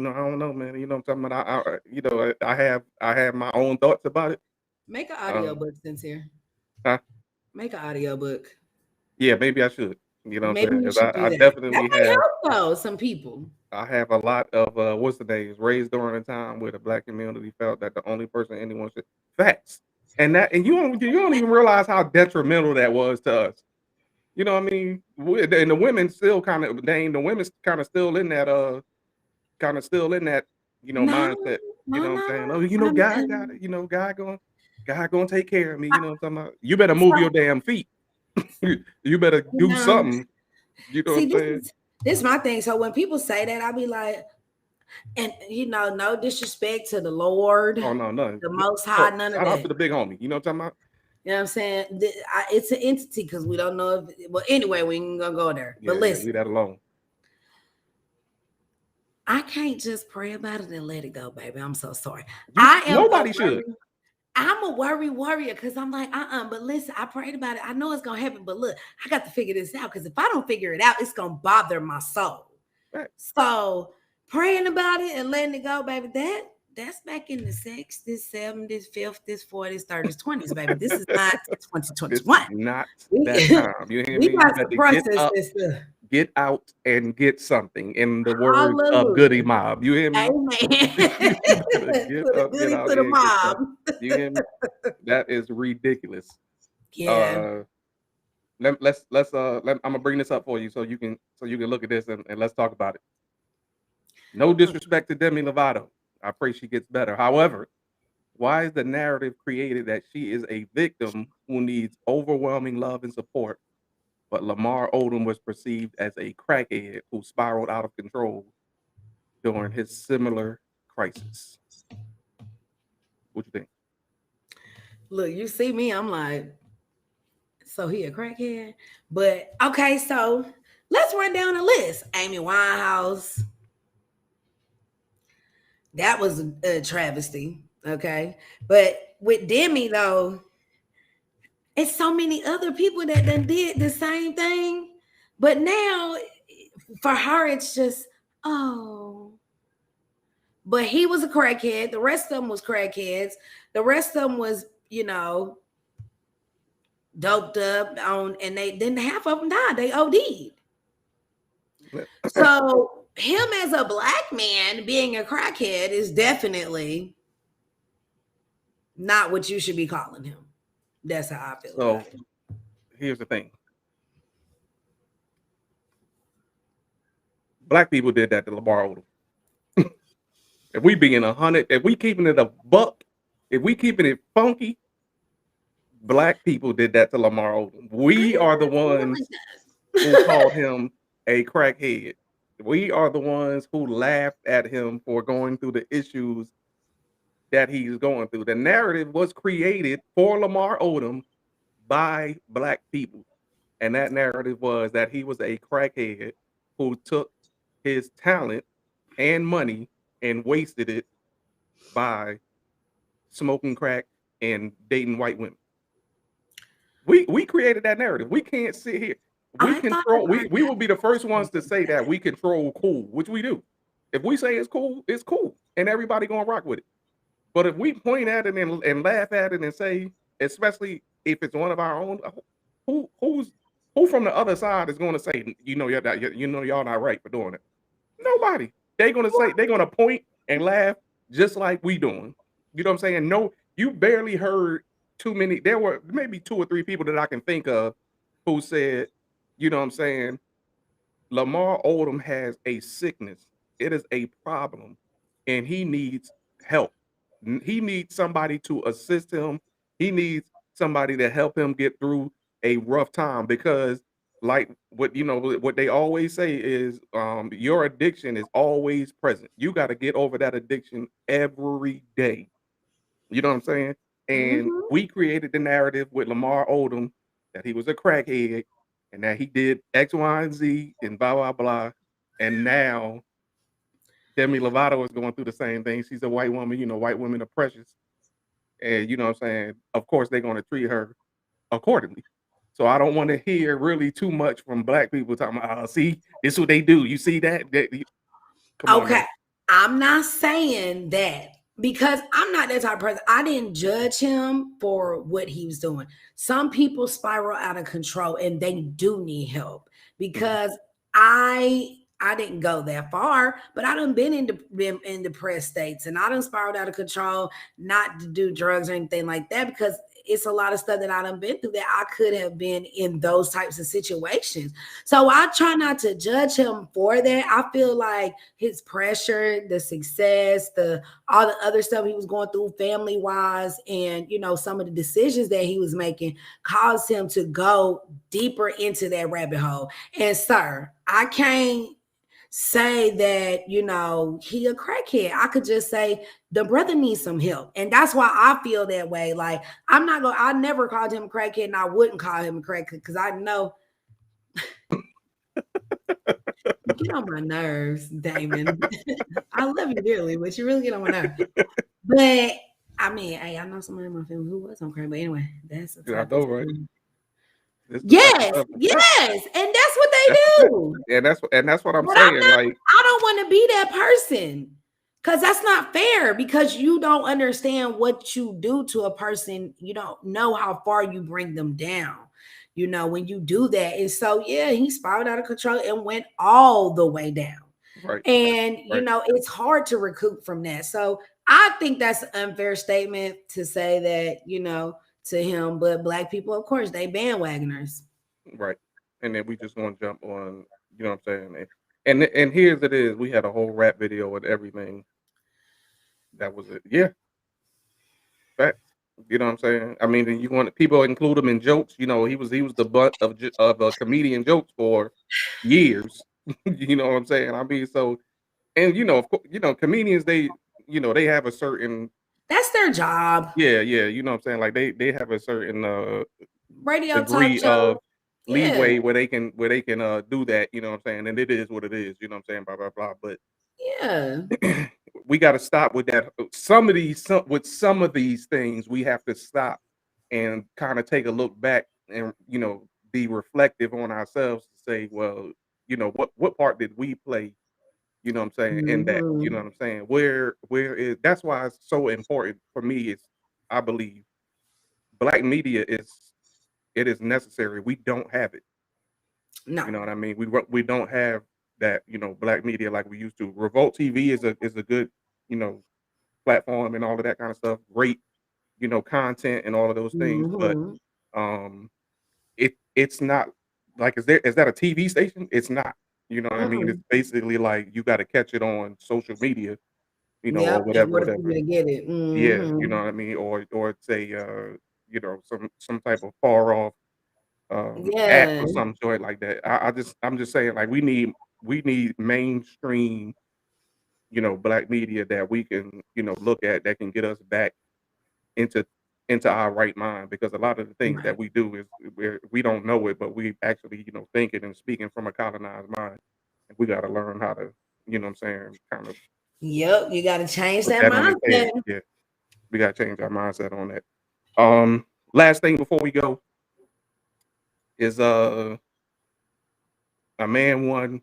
know. I don't know, man. You know what I'm talking about? I have my own thoughts about it. Make an audiobook, Sincere. Huh? Make an audiobook. Yeah, maybe I should. You know what I'm Maybe saying? you 'Cause should do I that. definitely That might have. help though, some people. I have a lot of what's the names raised during a time where the black community felt that the only person anyone should facts, and you don't even realize how detrimental that was to us. You know what I mean? And the women still kind of the women's kind of still in that No, mindset. You no, know what I'm no. saying? Oh, God got it. God going to take care of me. You know what I'm talking about? You better move your damn feet. You better do something. You know what See, I'm saying? this is my thing. So when people say that, I'll be like, and no disrespect to the Lord, Oh no, the Most High, none of shout out to that. the big homie. You know what I'm talking about? You know what I'm saying? It's an entity because we don't know if. Well, anyway, we ain't gonna go there. Yeah, But listen, leave that alone. I can't just pray about it and let it go, baby. I'm so sorry. I am. Nobody should. I'm a worry warrior because I'm like, but listen, I prayed about it. I know it's gonna happen, but look, I got to figure this out because if I don't figure it out, it's gonna bother my soul. Right. So praying about it and letting it go, baby, that's back in the 60s, 70s, 50s, 40s, 30s, 20s, baby. This is not 2021. Not that time. You hear me? We got You to process this stuff. Get out and get something, in the words of Hallelujah. Goody Mob. You hear me? Amen. Get up, get out to the here and get mob. something. You hear me? That is ridiculous. Yeah. I'm gonna bring this up for you so you can look at this and let's talk about it. No disrespect to Demi Lovato. I pray she gets better. However, why is the narrative created that she is a victim who needs overwhelming love and support, but Lamar Odom was perceived as a crackhead who spiraled out of control during his similar crisis? What you think? Look, you see me, I'm like, so he a crackhead? But okay, so let's run down the list. Amy Winehouse. That was a travesty. Okay. But with Demi, though, it's so many other people that done did the same thing. But now for her, it's just, oh. But he was a crackhead. The rest of them was crackheads. The rest of them was, doped up on, and then half of them died. They OD'd. So him as a black man being a crackhead is definitely not what you should be calling him. That's how I feel. So here's the thing. Black people did that to Lamar Odom. If we being 100, if we keeping it a buck, if we keeping it funky, black people did that to Lamar Odom. We are the ones who called him a crackhead. We are the ones who laughed at him for going through the issues that he's going through. The narrative was created for Lamar Odom by black people. And that narrative was that he was a crackhead who took his talent and money and wasted it by smoking crack and dating white women. We created that narrative. We can't sit here. We will be the first ones to say that we control cool, which we do. If we say it's cool, and everybody gonna rock with it. But if we point at it and laugh at it and say, especially if it's one of our own, who from the other side is going to say, y'all not right for doing it? Nobody. They're gonna point and laugh just like we doing. You know what I'm saying? No, you barely heard too many. There were maybe 2 or 3 people that I can think of who said you know what I'm saying? Lamar Odom has a sickness. It is a problem, and he needs help. He needs somebody to assist him. He needs somebody to help him get through a rough time because, like what what they always say is, your addiction is always present. You got to get over that addiction every day. You know what I'm saying? And Mhm. we created the narrative with Lamar Odom that he was a crackhead and that he did X, Y, and Z and blah blah blah. And now Demi Lovato is going through the same thing. She's a white woman. You know, white women are precious, and you know what I'm saying. Of course, they're going to treat her accordingly. So I don't want to hear really too much from black people talking about, oh, see, this is what they do. You see that? Come on Okay. now. I'm not saying that because I'm not that type of person. I didn't judge him for what he was doing. Some people spiral out of control and they do need help Mhm. because I didn't go that far, but I done been in depressed states and I done spiraled out of control, not to do drugs or anything like that because it's a lot of stuff that I done been through that I could have been in those types of situations. So I try not to judge him for that. I feel like his pressure, the success, the all the other stuff he was going through family wise, and some of the decisions that he was making caused him to go deeper into that rabbit hole. And sir, I can't say that he a crackhead. I could just say the brother needs some help, and that's why I feel that way. Like I never called him a crackhead, and I wouldn't call him a crackhead because I know you get on my nerves, Damon. I love you dearly, but you really get on my nerves. But I mean, hey, I know somebody in my family who was on crack. But anyway, that's the Yeah, I type of know, right? thing. It's the type of Yes, stuff. yes, and that's what they That's the fact. do. And that's what I'm But I'm saying. not. Like, I don't want to be that person because that's not fair. Because you don't understand what you do to a person. You don't know how far you bring them down. When you do that, and so yeah, he spiraled out of control and went all the way down. right, And right, it's hard to recoup from that. So I think that's an unfair statement to say that, to him. But black people, of course, they bandwagoners. right. And then we just want to jump on, you know what I'm saying? And here's it is. We had a whole rap video and everything. That was it. Yeah, facts. You know what I'm saying? I mean, and you want people include him in jokes. You know, he was the butt of a comedian jokes for years. You know what I'm saying? I mean, so and of course, comedians they have a certain That's their job. yeah, you know what I'm saying? Like they have a certain Radio talk degree of show. Yeah. leeway where they can do that, you know what I'm saying? And it is what it is, you know what I'm saying? Blah blah blah. But Yeah. we got to stop with that. With some of these things, we have to stop and kind of take a look back and be reflective on ourselves to say, well, what part did we play? You know what I'm saying? In that, you know Mhm. what I'm saying? Where is that's why it's so important for me. Is I believe black media is necessary. We don't have it. You No. know what I mean? We don't have that, black media like we used to. Revolt TV is a good, you know, platform and all of that kind of stuff. Great, content and all of those things. But Mhm. um it's not like is that a TV station? It's not. You know what I mean? It's Mm-mm. basically like you got to catch it on social media, or Yep. In whatever, order for you whatever. to get it. Yeah, you know Mhm. what I mean? Or it's a some type of far off app Yeah. or some sort like that. I'm just saying like we need mainstream, black media that we can, look at that can get us back into our right mind because a lot of the things that Right. we do is we don't know it, but we actually, thinking and speaking from a colonized mind. And we gotta learn how to, what I'm saying, kind of Yep. You got to change put that that on the mindset. head. Yeah. We gotta change our mindset on that. Last thing before we go is a man won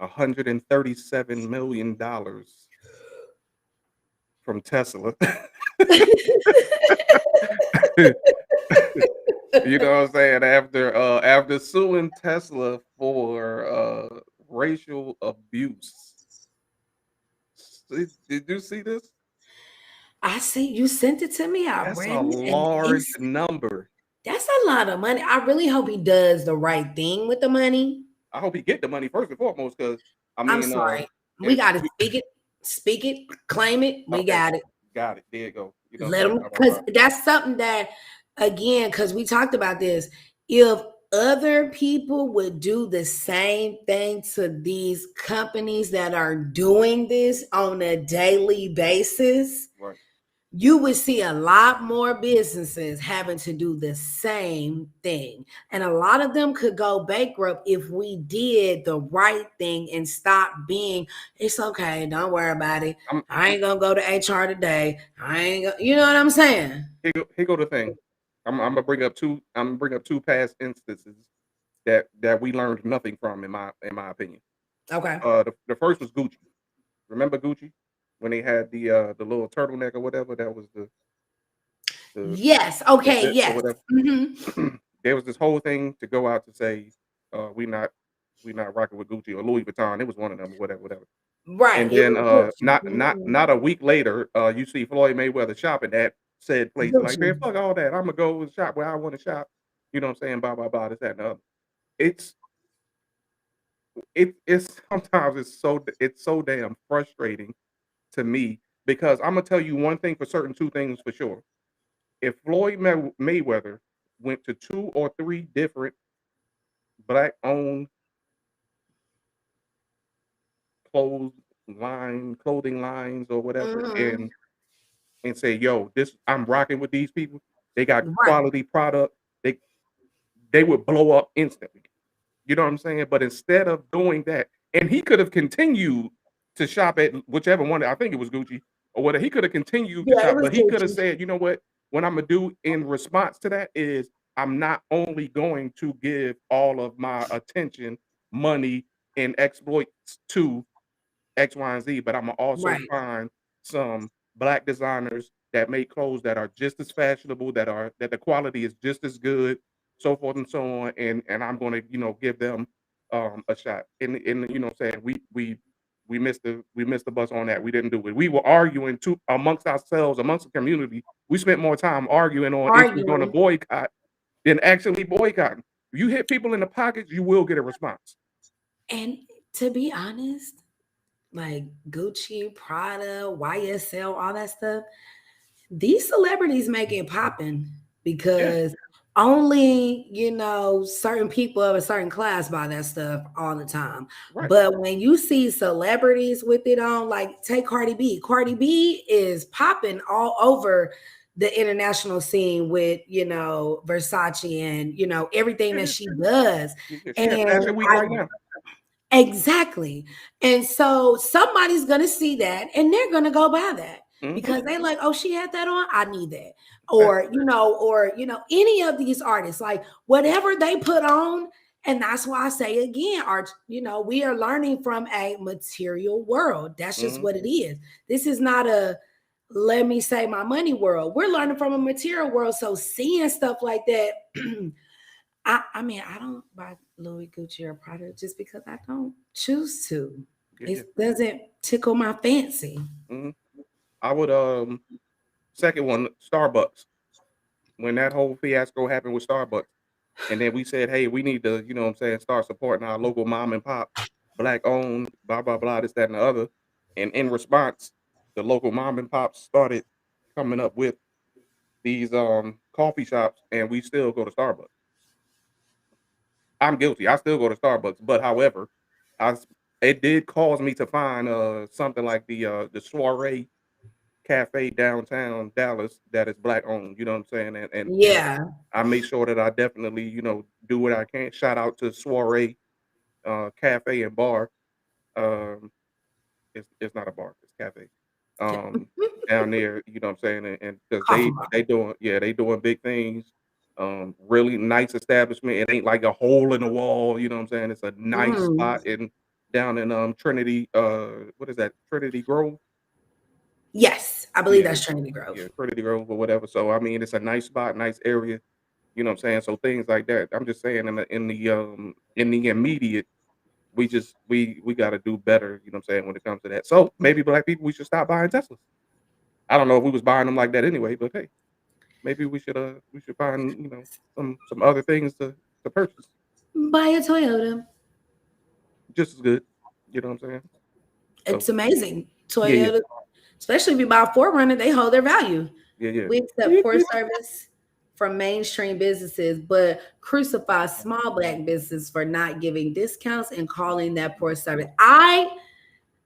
$137 million from Tesla. You know what I'm saying? After suing Tesla for racial abuse. Did you see this? I see you sent it to me. I That's a read it, and large it's number. That's a lot of money. I really hope he does the right thing with the money. I hope he get the money first and foremost, because I I'm mean, sorry. We it, got to speak it, claim it. We okay, got it. got it. There you go. You know what Let I'm saying? them, Blah, blah, because blah. that's something that, again, because we talked about this. If other people would do the same thing to these companies that are doing this on a daily basis, Right. you would see a lot more businesses having to do the same thing. And a lot of them could go bankrupt if we did the right thing and stop being, it's okay, don't worry about it. I'm I ain't gonna go to HR today. I ain't gonna, you know what I'm saying? here go the thing. I'm gonna bring up two. I'm gonna bring up two past instances that we learned nothing from, in my opinion. Okay. The first was Gucci. Remember Gucci when they had the little turtleneck or whatever? That was the Yes. the Okay. zip or Yes. whatever. Mhm. There was this whole thing to go out to say, we not rocking with Gucci or Louis Vuitton. It was one of them, whatever, whatever. Right. And It then was Gucci. not a week later, you see Floyd Mayweather shopping at said place. Like, man, Gucci. fuck all that. I'm gonna go and shop where I want to shop. You know what I'm saying? Blah blah blah. This that and the other. It's it's sometimes it's so damn frustrating to me, because I'm gonna tell you one thing for certain, two things for sure. If Floyd Mayweather went to two or three different black owned clothes clothing lines or whatever, Mhm. and say, "Yo, this I'm rocking with these people. They got Right. quality product." They they would blow up instantly. You know what I'm saying? But instead of doing that, and he could have continued to shop at whichever one. I think it was Gucci or whatever. He could have continued to Yeah, it shop, was but he could have Gucci. said, "You know what? What I'm gonna do in response to that is I'm not only going to give all of my attention, money, and exploits to X, Y, and Z, but I'm gonna also Right. find some black designers that make clothes that are just as fashionable, that the quality is just as good, so forth and so on, and I'm gonna, give them a shot." And you know what I'm saying, we missed the bus on that. We didn't do it. We were arguing amongst ourselves, amongst the community. We spent more time arguing on if we're gonna Arguing. boycott than actually boycotting. If you hit people in the pockets, you will get a response. And to be honest, like Gucci, Prada, YSL, all that stuff, these celebrities make it popping Yeah, because only, certain people of a certain class buy that stuff all the time. right. But when you see celebrities with it on, like take Cardi B, Cardi B is popping all over the international scene with, Versace and, everything that Yeah, she does. yeah, she at And Fashion Week I right now. Exactly. And so somebody's gonna see that and they're gonna go buy that Mhm. because they like, oh, she had that on. I need that. Fact. Any of these artists, like whatever they put on. And that's why I say again, art, we are learning from a material world. That's just Mhm. what it is. This is not a let me say my money world. We're learning from a material world. So seeing stuff like that. I mean, I don't buy Louis Gucci or Prada just because I don't choose to. Yeah. It doesn't tickle my fancy. Mhm. I would second one, Starbucks. When that whole fiasco happened with Starbucks, and then we said, "Hey, we need to, you know what I'm saying, start supporting our local mom and pop, black owned, blah blah blah, this, that, and the other." And in response, the local mom and pops started coming up with these coffee shops, and we still go to Starbucks. I'm guilty. I still go to Starbucks, but however, I s- it did cause me to find something like the Soiree Cafe downtown Dallas that is black owned. You know what I'm saying? And Yeah. I make sure that I definitely, do what I can. Shout out to Soiree Cafe and Bar. Um, it's not a bar, it's cafe. Um, down there, you know what I'm saying, and because Coffee they bar. doing they doing big things. Really nice establishment. It ain't like a hole in the wall. You know what I'm saying? It's a nice Mhm. spot in down in Trinity. What is that? Trinity Grove. Yes, I believe Yeah, that's Trinity yeah, Grove. Trinity Grove or whatever. So I mean, it's a nice spot, nice area. You know what I'm saying? So things like that. I'm just saying in the immediate, we got to do better. You know what I'm saying when it comes to that. So maybe black people we should stop buying Teslas. I don't know if we was buying them like that anyway, but hey, maybe we should find, you know, some other things to purchase Buy a Toyota. just as good. You know what I'm saying? So It's amazing. yeah, Toyota, especially if you buy a 4Runner, they hold their value. yeah. We accept poor service from mainstream businesses, but crucify small Black businesses for not giving discounts and calling that poor service. I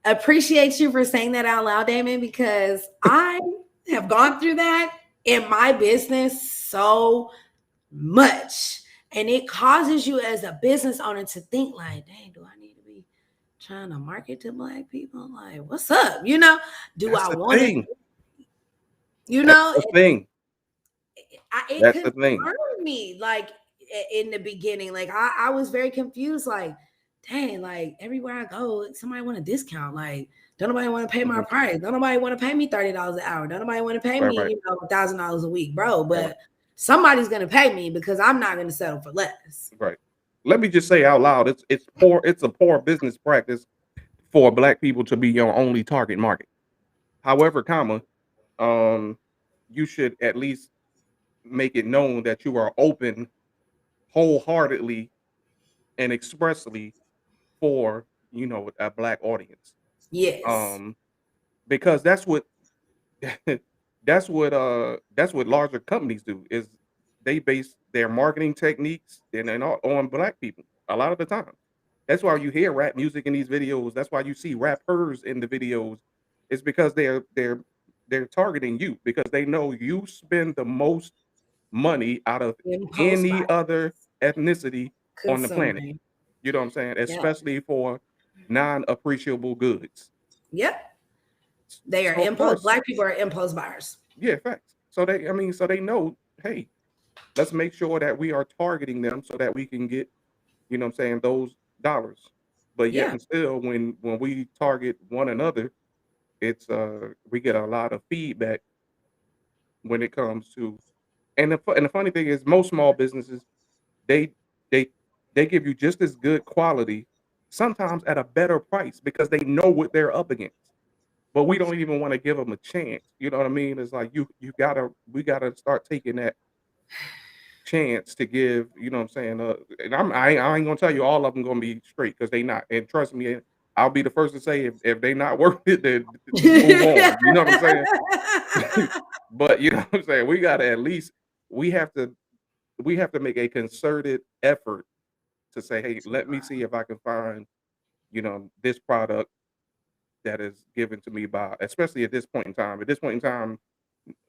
appreciate you for saying that out loud, Damon, because I have gone through that in my business so much. And it causes you as a business owner to think like, dang, do I need to be trying to market to Black people? Like, what's up? You know, do That's I the want thing. it? You That's know, the thing. it That's the thing. concerned me like in the beginning. Like I was very confused, like, dang, like everywhere I go, somebody want a discount. Like, don't nobody want to pay my price. Don't nobody want to pay me $30 an hour. Don't nobody want to pay me, you know, $1,000 a week, bro. But somebody's gonna pay me because I'm not gonna settle for less. Right. Let me just say out loud, it's poor, it's a poor business practice for Black people to be your only target market. However, you should at least make it known that you are open wholeheartedly and expressly for, you know, a Black audience. Yes. Because that's what that's what larger companies do, is they base their marketing techniques on Black people a lot of the time. That's why you hear rap music in these videos. That's why you see rappers in the videos. It's because they're targeting you, because they know you spend the most money out of any other ethnicity on the planet. You know what I'm saying? Especially for non-appreciable goods. Yep. They are impulse. Black people are impulse buyers. Yeah, facts. So they know, hey, let's make sure that we are targeting them so that we can get, you know what I'm saying, those dollars. But yet and still, when we target one another, it's we get a lot of feedback when it comes to, and the funny thing is, most small businesses, they they they give you just as good quality, sometimes at a better price, because they know what they're up against. But we don't even want to give them a chance. You know what I mean? It's like we gotta start taking that chance to give. You know what I'm saying? And I ain't gonna tell you all of them gonna be straight, because they not. And trust me, I'll be the first to say if they not worth it, then move on. You know what I'm saying? But you know what I'm saying? We gotta at least we have to make a concerted effort to say, hey, let me see if I can find, you know, this product that is given to me by, especially at this point in time. At this point in time,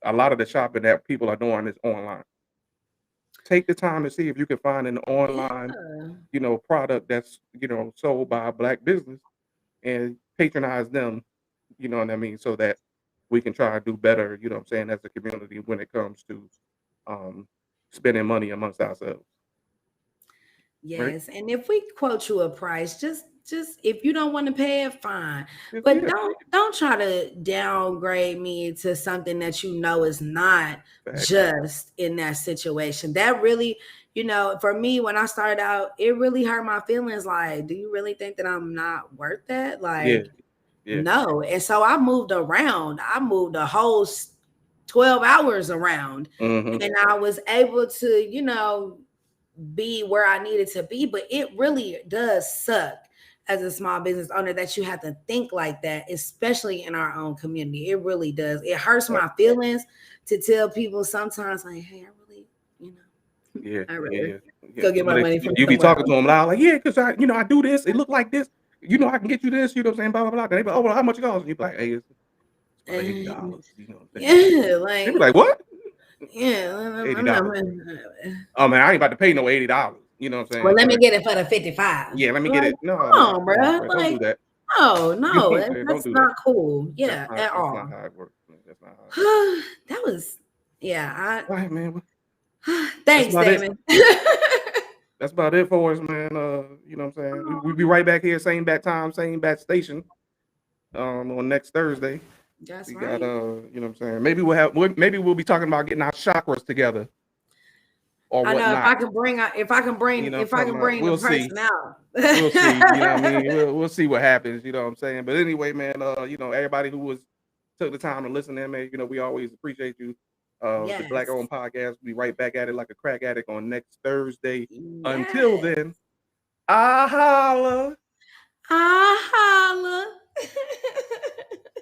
a lot of the shopping that people are doing is online. Take the time to see if you can find an online, you know, product that's, you know, sold by a Black business, and patronize them, you know what I mean, so that we can try to do better, you know what I'm saying, as a community when it comes to spending money amongst ourselves. Yes, right? And if we quote you a price, just if you don't want to pay it, fine. But don't try to downgrade me to something that you know is not just in that situation. That really, you know, for me, when I started out, it really hurt my feelings. Like, do you really think that I'm not worth that? Like, no. And so I moved around. I moved a whole 12 hours around, and I was able to, you know, be where I needed to be. But it really does suck as a small business owner that you have to think like that, especially in our own community. It really does. It hurts my feelings to tell people sometimes, like, hey, I really, you know, I really go get my money from you be talking to them loud, like, yeah, because I do this, it look like this, you know, I can get you this, you know what I'm saying, blah blah blah. They be like, oh, well, how much it costs? You be like, hey, it's $80, you know what I'm saying? Yeah, like, they be like, what? Yeah, $80. Oh man, I ain't about to pay no $80. You know what I'm saying? Well, let me get it for the 55. Yeah, let me get it. No, come on, bro. Like, don't do that. No, that's not cool. Yeah, at all. That's not how it works. That's not how that was, yeah. All right, man. Thanks, Damon. That's about it for us, man. You know what I'm saying? We'll be right back here, same bat time, same bat station. On next Thursday. That's we right. Got you know what I'm saying? Maybe we'll be talking about getting our chakras together. Or I know whatnot. if I can bring you know the person out. We'll see. You know what I mean? We'll see what happens. You know what I'm saying? But anyway, man, you know, everybody who took the time to listen in, man, you know, we always appreciate you The Black Yes. Owned Podcast will be right back at it like a crack addict on next Thursday. Until Yes. then, I holla. I holla.